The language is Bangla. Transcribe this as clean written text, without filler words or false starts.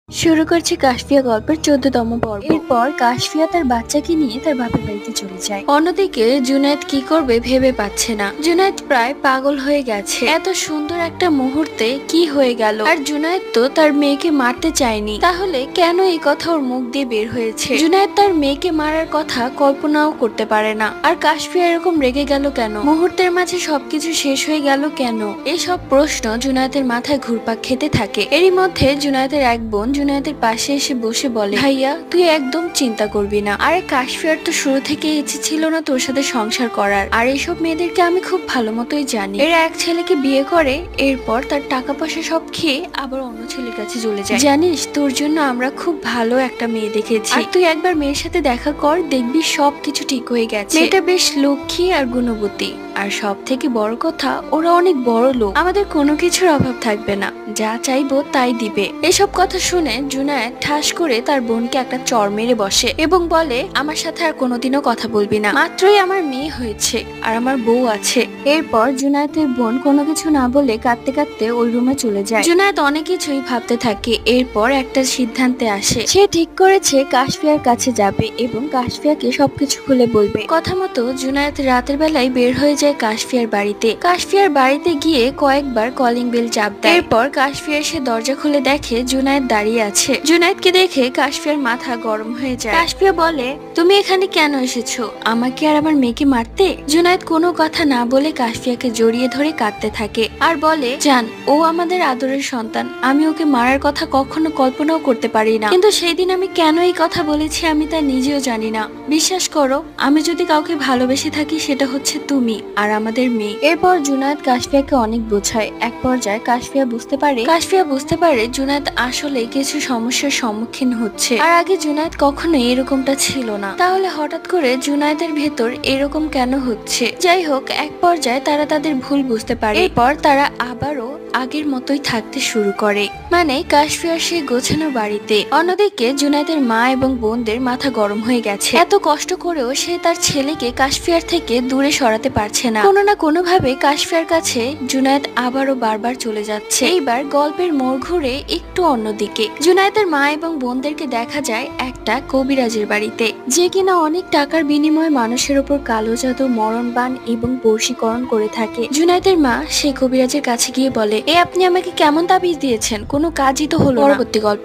শুরু করছে কাশফিয়া গল্পের 14তম পর্ব। এরপর কাশফিয়া তার বাচ্চাকে নিয়ে তার বাপের বাড়িতে চলে যায়। অন্যদিকে জুনায়েদ কি করবে ভেবে পাচ্ছে না। জুনায়েদ প্রায় পাগল হয়ে গেছে। এত সুন্দর একটা মুহূর্তে কি হয়ে গেল? আর জুনায়েদ তো তার মেয়েকে মারতে চায়নি, তাহলে কেন এই কথা ওর মুখ দিয়ে বের হয়েছে? জুনায়েদ তার মেয়েকে মারার কথা কল্পনাও করতে পারে না। আর কাশফিয়া এরকম রেগে গেল কেন? মুহূর্তের মাঝে সবকিছু শেষ হয়ে গেল কেন? এইসব প্রশ্ন জুনায়েদের মাথায় ঘুরপাক খেতে থাকে। এরই মধ্যে জুনায়েদের এক বোন জুনায়েদের পাশে এসে বসে বলে, ভাইয়া তুই একদম চিন্তা করবি না। আরে কাশফিয়ার তো শুরু থেকে ইচ্ছে ছিল না তোর সাথে সংসার করার। আর এইসব মেয়েদেরকে আমি খুব ভালো মতোই জানি। এরা এক ছেলেকে বিয়ে করে, এরপর তার টাকা পয়সা সব খেয়ে আবার অন্য ছেলের কাছে চলে যায়। জানিস তোর জন্য আমরা খুব ভালো একটা মেয়ে দেখেছি, আর তুই একবার মেয়ের সাথে দেখা কর, দেখবি সবকিছু ঠিক হয়ে গেছে। মেয়েটা বেশ লক্ষ্মী আর গুণবতী, আর সব থেকে বড় কথা ওরা অনেক বড় লোক। আমাদের কোনো কিছুর অভাব থাকবে না, যা চাইবো তাই দিবে। এসব কথা শুনে জুনায়েদ ঠাস করে তার বোনকে একটা চড় মেরে বসে এবং বলে, আমার সাথে আর কোনোদিনও কথা বলবি না। মাত্রই আমার মেয়ে হয়েছে আর আমার বউ আছে। এরপর জুনায়েদের বোন কোনো কিছু না বলে কাঁদতে কাঁদতে ওই রুমে চলে যায়। জুনায়েদ অনেক কিছুই ভাবতে থাকে। এরপর একটা সিদ্ধান্তে আসে। সে ঠিক করেছে কাশফিয়ার কাছে যাবে এবং কাশফিয়াকে সবকিছু খুলে বলবে। কথা মতো জুনায়েদ রাতের বেলায় বের হয়ে যায় কাশফিয়ার বাড়িতে। কাশফিয়ার বাড়িতে গিয়ে কয়েকবার কলিং বেল চাপ দেয়। এরপর কাশফিয়া এসে দরজা খুলে দেখে জুনায়েদ দাঁড়িয়ে আছে। জুনায়েদকে দেখে কাশফিয়ার মাথা গরম হয়ে যায়। কাশফিয়া বলে, তুমি এখানে কেন এসেছো? আমাকে আর আমার মেয়েকে মারতে? জুনায়েদ কোনো কথা না বলে কাশফিয়াকে জড়িয়ে ধরে কাঁদতে থাকে আর বলে, জান ও আমাদের আদরের সন্তান, আমি ওকে মারার কথা কখনো কল্পনাও করতে পারি না। কিন্তু সেই দিন আমি কেন এই কথা বলেছি আমি তা নিজেও জানি না। বিশ্বাস করো, আমি যদি কাউকে ভালোবেসে থাকি সেটা হচ্ছে তুমি আর আমাদের মেয়ে। এরপর জুনায়েদ কাশফিয়াকে অনেক বোঝায়। এক পর্যায়ে কাশফিয়া বুঝতে পারে জুনায়েদ আসলে কিছু সমস্যার সম্মুখীন হচ্ছে। আর আগে জুনায়েদ কখনো এরকমটা ছিল না, তাহলে হঠাৎ করে জুনায়েদের ভেতর এরকম কেন হচ্ছে? যাই হোক, এক পর্যায়ে তারা তাদের ভুল বুঝতে পারে। এরপর তারা আবারও আগের মতোই থাকতে শুরু করে, মানে কাশফিয়ার সেই গোছানো বাড়িতে। অন্যদিকে জুনায়েদের মা এবং বোনদের মাথা গরম হয়ে গেছে। এত কষ্ট করেও সে তার ছেলেকে কাশফিয়ার থেকে দূরে সরাতে পারছে না। কোনো না কোনো ভাবে কাশফিয়ার কাছে জুনায়েদ আবারও বারবার চলে যাচ্ছে। এইবার গল্পের মোড় ঘুরে একটু অন্যদিকে। জুনায়েদের মা এবং বোনদেরকে দেখা যায় একটা কবিরাজের বাড়িতে, যে কিনা অনেক টাকার বিনিময়ে মানুষের উপর কালো জাদু, মরণবাণ এবং বশীকরণ করে থাকে। জুনায়েদের মা সেই কবিরাজের কাছে গিয়ে বলে, আপনি আমাকে কেমন তাবিজ দিয়েছেন? কোনো কাজই তো হলো না। পরবর্তী গল্প।